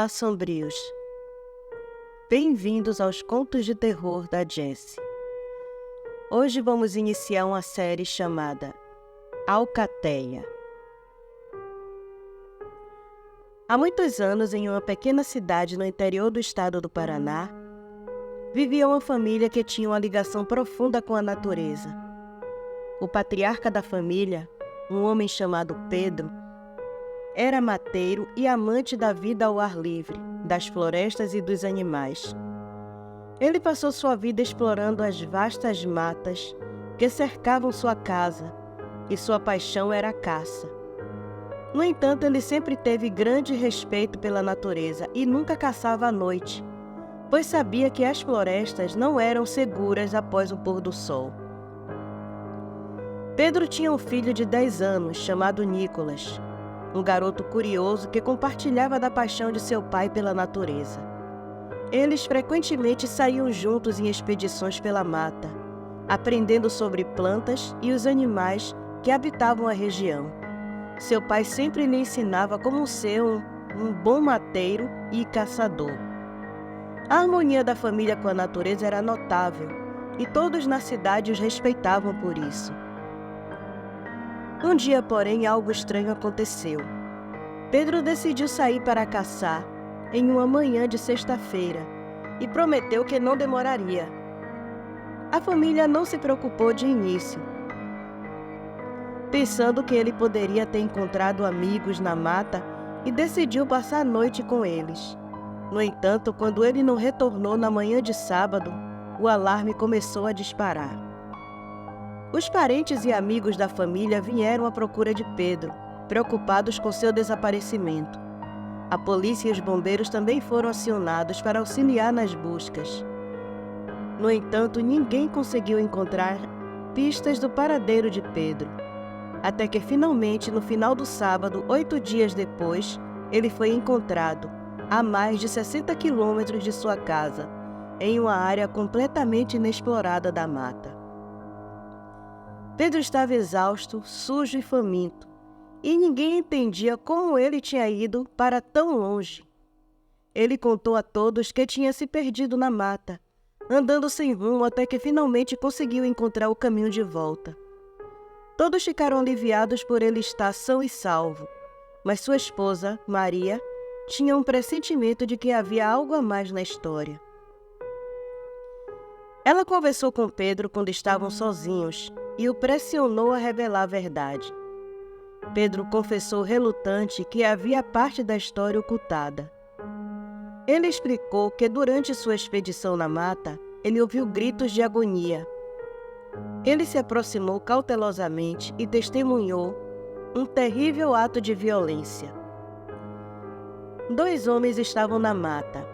Olá, sombrios! Bem-vindos aos Contos de Terror da Jessie. Hoje vamos iniciar uma série chamada Alcateia. Há muitos anos, em uma pequena cidade no interior do estado do Paraná, vivia uma família que tinha uma ligação profunda com a natureza. O patriarca da família, um homem chamado Pedro, era mateiro e amante da vida ao ar livre, das florestas e dos animais. Ele passou sua vida explorando as vastas matas que cercavam sua casa, e sua paixão era a caça. No entanto, ele sempre teve grande respeito pela natureza e nunca caçava à noite, pois sabia que as florestas não eram seguras após o pôr do sol. Pedro tinha um filho de 10 anos, chamado Nicolas, um garoto curioso que compartilhava da paixão de seu pai pela natureza. Eles frequentemente saíam juntos em expedições pela mata, aprendendo sobre plantas e os animais que habitavam a região. Seu pai sempre lhe ensinava como ser um bom mateiro e caçador. A harmonia da família com a natureza era notável, e todos na cidade os respeitavam por isso. Um dia, porém, algo estranho aconteceu. Pedro decidiu sair para caçar em uma manhã de sexta-feira e prometeu que não demoraria. A família não se preocupou de início, pensando que ele poderia ter encontrado amigos na mata, e decidiu passar a noite com eles. No entanto, quando ele não retornou na manhã de sábado, o alarme começou a disparar. Os parentes e amigos da família vieram à procura de Pedro, preocupados com seu desaparecimento. A polícia e os bombeiros também foram acionados para auxiliar nas buscas. No entanto, ninguém conseguiu encontrar pistas do paradeiro de Pedro. Até que finalmente, no final do sábado, 8 dias depois, ele foi encontrado, a mais de 60 quilômetros de sua casa, em uma área completamente inexplorada da mata. Pedro estava exausto, sujo e faminto, e ninguém entendia como ele tinha ido para tão longe. Ele contou a todos que tinha se perdido na mata, andando sem rumo até que finalmente conseguiu encontrar o caminho de volta. Todos ficaram aliviados por ele estar são e salvo, mas sua esposa, Maria, tinha um pressentimento de que havia algo a mais na história. Ela conversou com Pedro quando estavam sozinhos e o pressionou a revelar a verdade. Pedro confessou relutante que havia parte da história ocultada. Ele explicou que durante sua expedição na mata, ele ouviu gritos de agonia. Ele se aproximou cautelosamente e testemunhou um terrível ato de violência. 2 homens estavam na mata.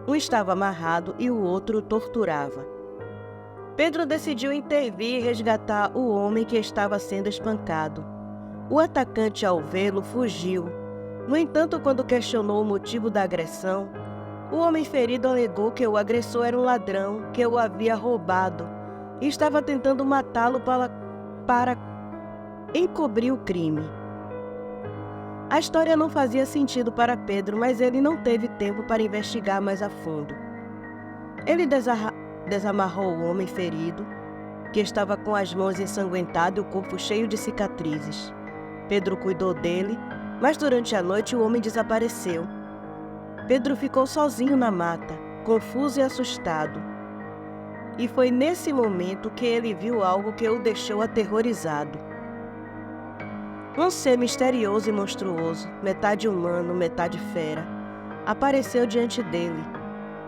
Um estava amarrado e o outro o torturava. Pedro decidiu intervir e resgatar o homem que estava sendo espancado. O atacante, ao vê-lo, fugiu. No entanto, quando questionou o motivo da agressão, o homem ferido alegou que o agressor era um ladrão que o havia roubado e estava tentando matá-lo para encobrir o crime. A história não fazia sentido para Pedro, mas ele não teve tempo para investigar mais a fundo. Ele desamarrou o homem ferido, que estava com as mãos ensanguentadas e o corpo cheio de cicatrizes. Pedro cuidou dele, mas durante a noite o homem desapareceu. Pedro ficou sozinho na mata, confuso e assustado. E foi nesse momento que ele viu algo que o deixou aterrorizado. Um ser misterioso e monstruoso, metade humano, metade fera, apareceu diante dele.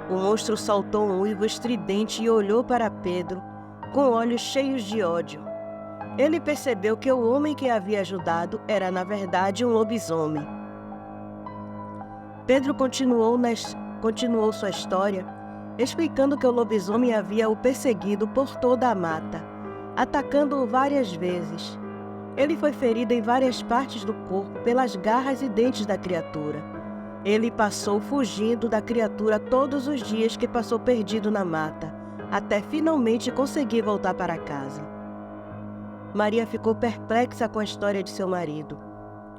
O monstro soltou um uivo estridente e olhou para Pedro com olhos cheios de ódio. Ele percebeu que o homem que havia ajudado era, na verdade, um lobisomem. Pedro continuou sua história, explicando que o lobisomem havia o perseguido por toda a mata, atacando-o várias vezes. Ele foi ferido em várias partes do corpo pelas garras e dentes da criatura. Ele passou fugindo da criatura todos os dias que passou perdido na mata, até finalmente conseguir voltar para casa. Maria ficou perplexa com a história de seu marido.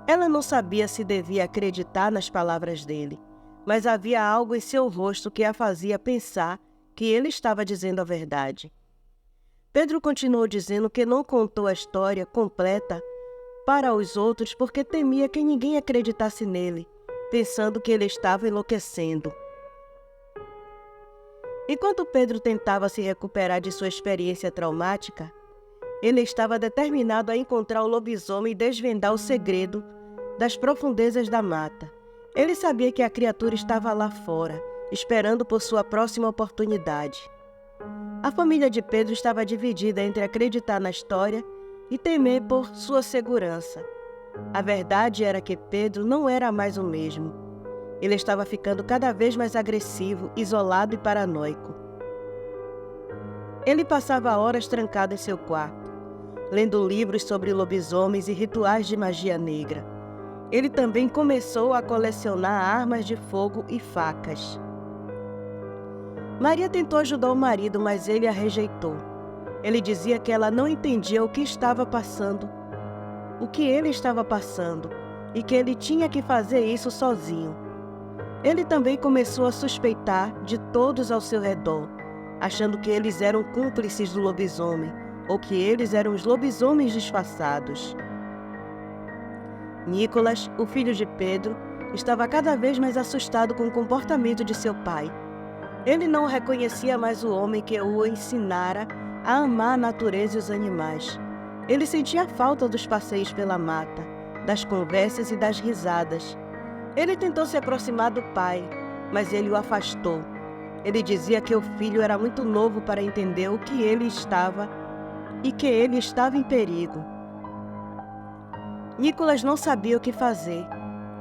Ela não sabia se devia acreditar nas palavras dele, mas havia algo em seu rosto que a fazia pensar que ele estava dizendo a verdade. Pedro continuou dizendo que não contou a história completa para os outros porque temia que ninguém acreditasse nele, pensando que ele estava enlouquecendo. Enquanto Pedro tentava se recuperar de sua experiência traumática, ele estava determinado a encontrar o lobisomem e desvendar o segredo das profundezas da mata. Ele sabia que a criatura estava lá fora, esperando por sua próxima oportunidade. A família de Pedro estava dividida entre acreditar na história e temer por sua segurança. A verdade era que Pedro não era mais o mesmo. Ele estava ficando cada vez mais agressivo, isolado e paranoico. Ele passava horas trancado em seu quarto, lendo livros sobre lobisomens e rituais de magia negra. Ele também começou a colecionar armas de fogo e facas. Maria tentou ajudar o marido, mas ele a rejeitou. Ele dizia que ela não entendia o que ele estava passando, e que ele tinha que fazer isso sozinho. Ele também começou a suspeitar de todos ao seu redor, achando que eles eram cúmplices do lobisomem, ou que eles eram os lobisomens disfarçados. Nicolas, o filho de Pedro, estava cada vez mais assustado com o comportamento de seu pai. Ele não reconhecia mais o homem que o ensinara a amar a natureza e os animais. Ele sentia falta dos passeios pela mata, das conversas e das risadas. Ele tentou se aproximar do pai, mas ele o afastou. Ele dizia que o filho era muito novo para entender o que ele estava e que ele estava em perigo. Nicolas não sabia o que fazer.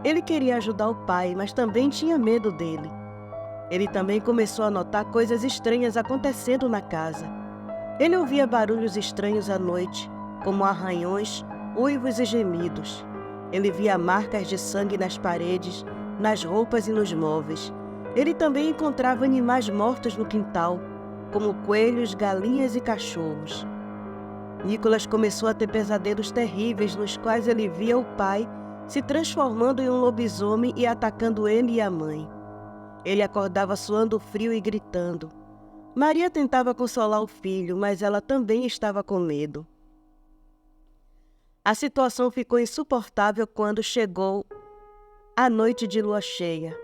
Ele queria ajudar o pai, mas também tinha medo dele. Ele também começou a notar coisas estranhas acontecendo na casa. Ele ouvia barulhos estranhos à noite, como arranhões, uivos e gemidos. Ele via marcas de sangue nas paredes, nas roupas e nos móveis. Ele também encontrava animais mortos no quintal, como coelhos, galinhas e cachorros. Nicolas começou a ter pesadelos terríveis nos quais ele via o pai se transformando em um lobisomem e atacando ele e a mãe. Ele acordava suando frio e gritando. Maria tentava consolar o filho, mas ela também estava com medo. A situação ficou insuportável quando chegou a noite de lua cheia.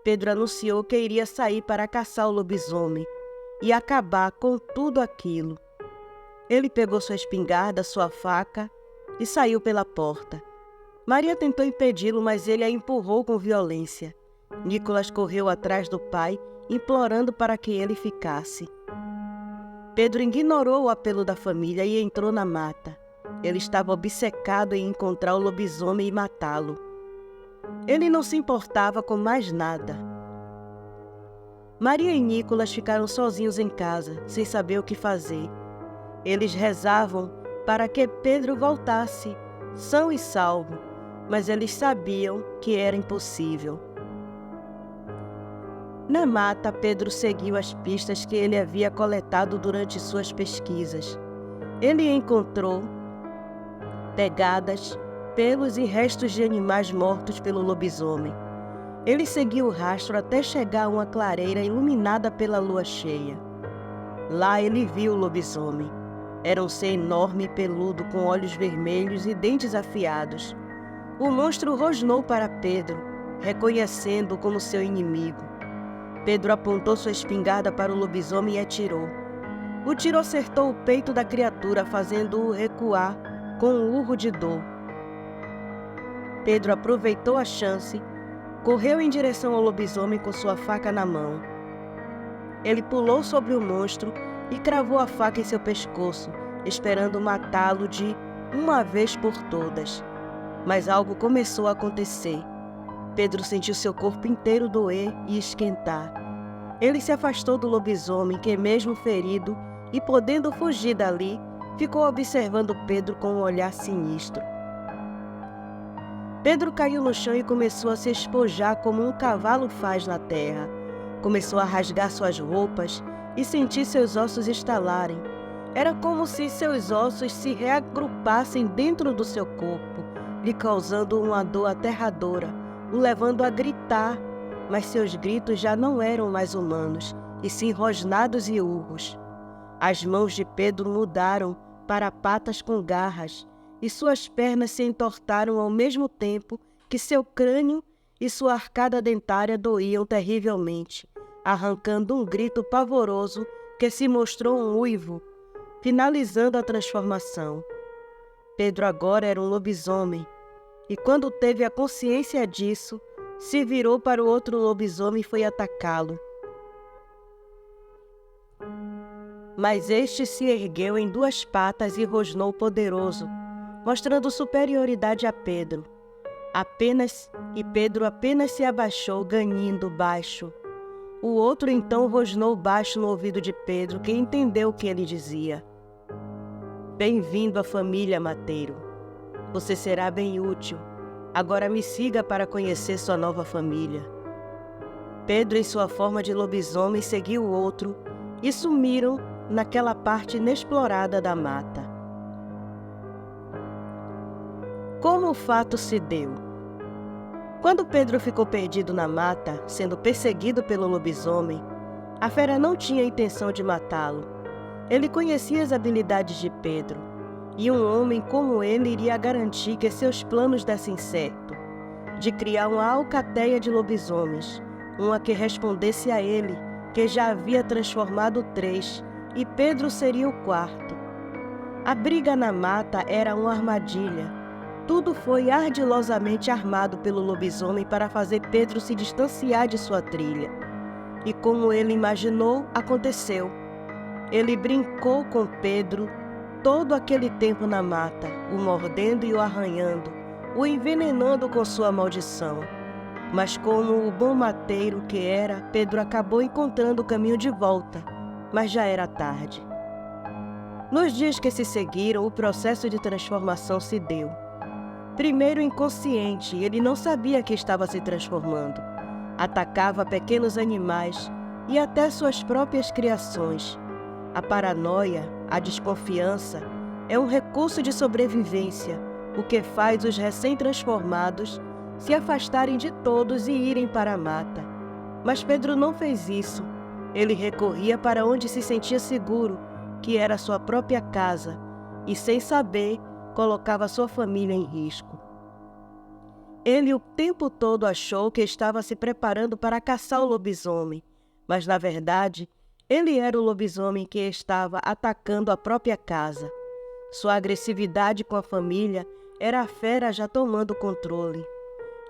Pedro anunciou que iria sair para caçar o lobisomem e acabar com tudo aquilo. Ele pegou sua espingarda, sua faca e saiu pela porta. Maria tentou impedi-lo, mas ele a empurrou com violência. Nicolas correu atrás do pai, implorando para que ele ficasse. Pedro ignorou o apelo da família e entrou na mata. Ele estava obcecado em encontrar o lobisomem e matá-lo. Ele não se importava com mais nada. Maria e Nicolas ficaram sozinhos em casa, sem saber o que fazer. Eles rezavam para que Pedro voltasse, são e salvo, mas eles sabiam que era impossível. Na mata, Pedro seguiu as pistas que ele havia coletado durante suas pesquisas. Ele encontrou pegadas, pelos e restos de animais mortos pelo lobisomem. Ele seguiu o rastro até chegar a uma clareira iluminada pela lua cheia. Lá ele viu o lobisomem. Era um ser enorme e peludo, com olhos vermelhos e dentes afiados. O monstro rosnou para Pedro, reconhecendo-o como seu inimigo. Pedro apontou sua espingarda para o lobisomem e atirou. O tiro acertou o peito da criatura, fazendo-o recuar com um urro de dor. Pedro aproveitou a chance, correu em direção ao lobisomem com sua faca na mão. Ele pulou sobre o monstro e cravou a faca em seu pescoço, esperando matá-lo de uma vez por todas. Mas algo começou a acontecer. Pedro sentiu seu corpo inteiro doer e esquentar. Ele se afastou do lobisomem, que, mesmo ferido e podendo fugir dali, ficou observando Pedro com um olhar sinistro. Pedro caiu no chão e começou a se espojar como um cavalo faz na terra. Começou a rasgar suas roupas e sentir seus ossos estalarem. Era como se seus ossos se reagrupassem dentro do seu corpo, lhe causando uma dor aterradora, o levando a gritar mas seus gritos já não eram mais humanos, e sim rosnados e urros. As mãos de Pedro mudaram para patas com garras, e suas pernas se entortaram ao mesmo tempo que seu crânio e sua arcada dentária doíam terrivelmente, arrancando um grito pavoroso que se mostrou um uivo, finalizando a transformação. Pedro agora era um lobisomem, e quando teve a consciência disso, se virou para o outro lobisomem e foi atacá-lo. Mas este se ergueu em 2 patas e rosnou poderoso, mostrando superioridade a Pedro. Pedro apenas se abaixou, ganindo baixo. O outro então rosnou baixo no ouvido de Pedro, que entendeu o que ele dizia. Bem-vindo à família, mateiro. Você será bem útil. Agora me siga para conhecer sua nova família. Pedro, em sua forma de lobisomem, seguiu o outro e sumiram naquela parte inexplorada da mata. Como o fato se deu? Quando Pedro ficou perdido na mata, sendo perseguido pelo lobisomem, a fera não tinha intenção de matá-lo. Ele conhecia as habilidades de Pedro, e um homem como ele iria garantir que seus planos dessem certo, de criar uma alcateia de lobisomens, uma que respondesse a ele, que já havia transformado 3, e Pedro seria o 4º. A briga na mata era uma armadilha. Tudo foi ardilosamente armado pelo lobisomem para fazer Pedro se distanciar de sua trilha. E como ele imaginou, aconteceu. Ele brincou com Pedro todo aquele tempo na mata, o mordendo e o arranhando, o envenenando com sua maldição. Mas como o bom mateiro que era, Pedro acabou encontrando o caminho de volta, mas já era tarde. Nos dias que se seguiram, o processo de transformação se deu. Primeiro inconsciente, ele não sabia que estava se transformando. Atacava pequenos animais e até suas próprias criações. A paranoia, a desconfiança, é um recurso de sobrevivência, o que faz os recém-transformados se afastarem de todos e irem para a mata. Mas Pedro não fez isso. Ele recorria para onde se sentia seguro, que era sua própria casa, e sem saber, colocava sua família em risco. Ele o tempo todo achou que estava se preparando para caçar o lobisomem, mas na verdade, ele era o lobisomem que estava atacando a própria casa. Sua agressividade com a família era a fera já tomando controle.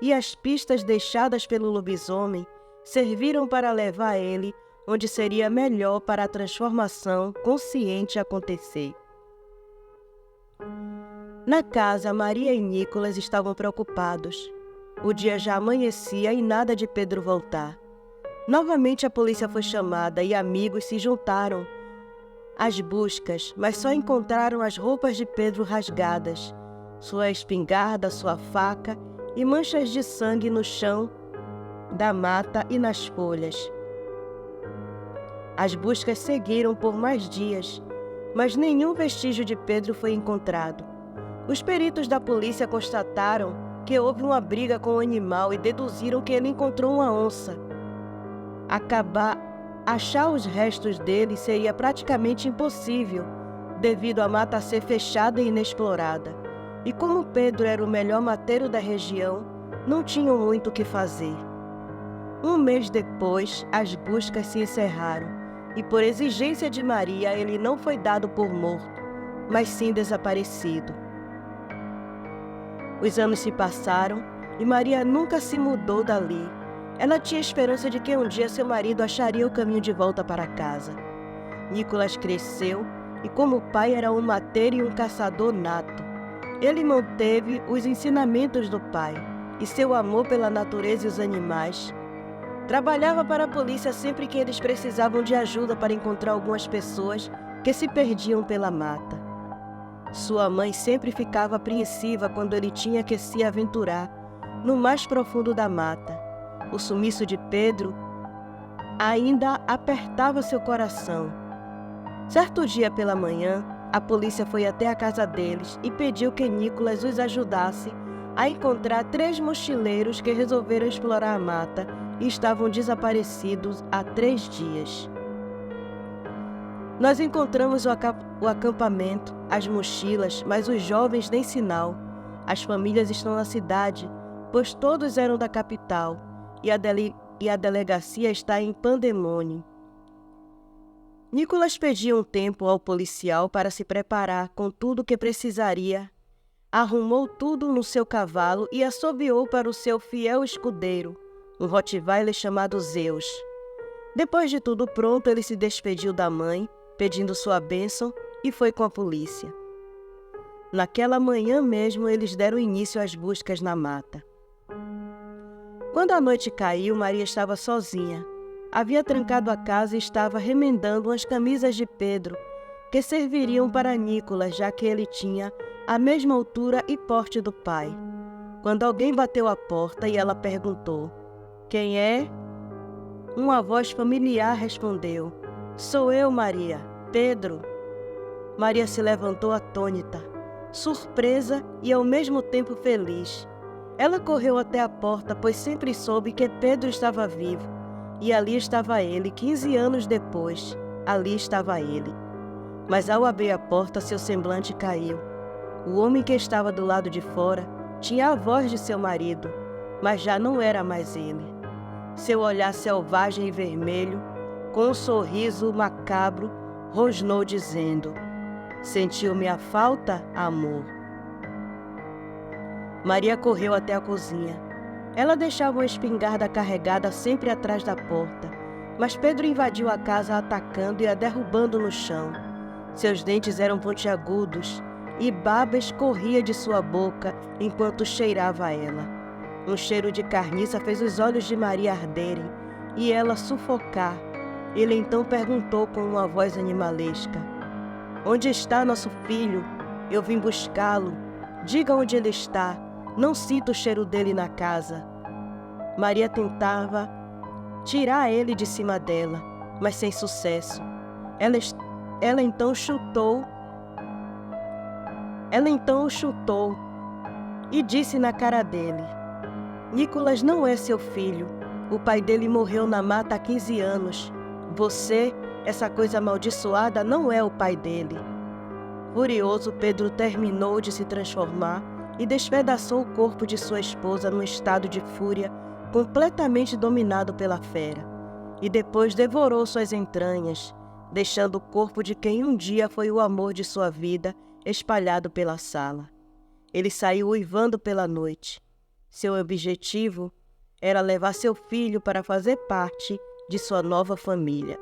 E as pistas deixadas pelo lobisomem serviram para levar ele onde seria melhor para a transformação consciente acontecer. Na casa, Maria e Nicolas estavam preocupados. O dia já amanhecia e nada de Pedro voltar. Novamente a polícia foi chamada e amigos se juntaram às buscas, mas só encontraram as roupas de Pedro rasgadas, sua espingarda, sua faca e manchas de sangue no chão da mata e nas folhas. As buscas seguiram por mais dias, mas nenhum vestígio de Pedro foi encontrado. Os peritos da polícia constataram que houve uma briga com o animal e deduziram que ele encontrou uma onça. Achar os restos dele seria praticamente impossível, devido à mata ser fechada e inexplorada. E como Pedro era o melhor mateiro da região, não tinham muito o que fazer. Um mês depois, as buscas se encerraram, e por exigência de Maria, ele não foi dado por morto, mas sim desaparecido. Os anos se passaram e Maria nunca se mudou dali. Ela tinha esperança de que um dia seu marido acharia o caminho de volta para casa. Nicolas cresceu e, como pai, era um mateiro e um caçador nato. Ele manteve os ensinamentos do pai e seu amor pela natureza e os animais. Trabalhava para a polícia sempre que eles precisavam de ajuda para encontrar algumas pessoas que se perdiam pela mata. Sua mãe sempre ficava apreensiva quando ele tinha que se aventurar no mais profundo da mata. O sumiço de Pedro ainda apertava seu coração. Certo dia pela manhã, a polícia foi até a casa deles e pediu que Nicolas os ajudasse a encontrar 3 mochileiros que resolveram explorar a mata e estavam desaparecidos há 3 dias. Nós encontramos o acampamento, as mochilas, mas os jovens nem sinal. As famílias estão na cidade, pois todos eram da capital, e a delegacia está em pandemônio. Nicolas pediu um tempo ao policial para se preparar com tudo o que precisaria. Arrumou tudo no seu cavalo e assobiou para o seu fiel escudeiro, um Rottweiler chamado Zeus. Depois de tudo pronto, ele se despediu da mãe, pedindo sua bênção, e foi com a polícia. Naquela manhã mesmo, eles deram início às buscas na mata. Quando a noite caiu, Maria estava sozinha. Havia trancado a casa e estava remendando umas camisas de Pedro, que serviriam para Nicolas, já que ele tinha a mesma altura e porte do pai. Quando alguém bateu à porta e ela perguntou: "Quem é?" Uma voz familiar respondeu: "Sou eu, Maria, Pedro." Maria se levantou atônita, surpresa e ao mesmo tempo feliz. Ela correu até a porta, pois sempre soube que Pedro estava vivo. E ali estava ele, 15 anos depois. Ali estava ele. Mas ao abrir a porta, seu semblante caiu. O homem que estava do lado de fora tinha a voz de seu marido, mas já não era mais ele. Seu olhar selvagem e vermelho, com um sorriso macabro, rosnou dizendo: "Sentiu minha falta, amor?" Maria correu até a cozinha. Ela deixava uma espingarda carregada sempre atrás da porta, mas Pedro invadiu a casa atacando e a derrubando no chão. Seus dentes eram pontiagudos e baba escorria de sua boca enquanto cheirava a ela. Um cheiro de carniça fez os olhos de Maria arderem e ela sufocar. Ele então perguntou com uma voz animalesca: "Onde está nosso filho? Eu vim buscá-lo. Diga onde ele está. Não sinto o cheiro dele na casa." Maria tentava tirar ele de cima dela, mas sem sucesso. Ela então o chutou e disse na cara dele: "Nicolas não é seu filho. O pai dele morreu na mata há 15 anos. Você, essa coisa amaldiçoada, não é o pai dele." Furioso, Pedro terminou de se transformar e despedaçou o corpo de sua esposa num estado de fúria completamente dominado pela fera, e depois devorou suas entranhas, deixando o corpo de quem um dia foi o amor de sua vida espalhado pela sala. Ele saiu uivando pela noite. Seu objetivo era levar seu filho para fazer parte de sua nova família.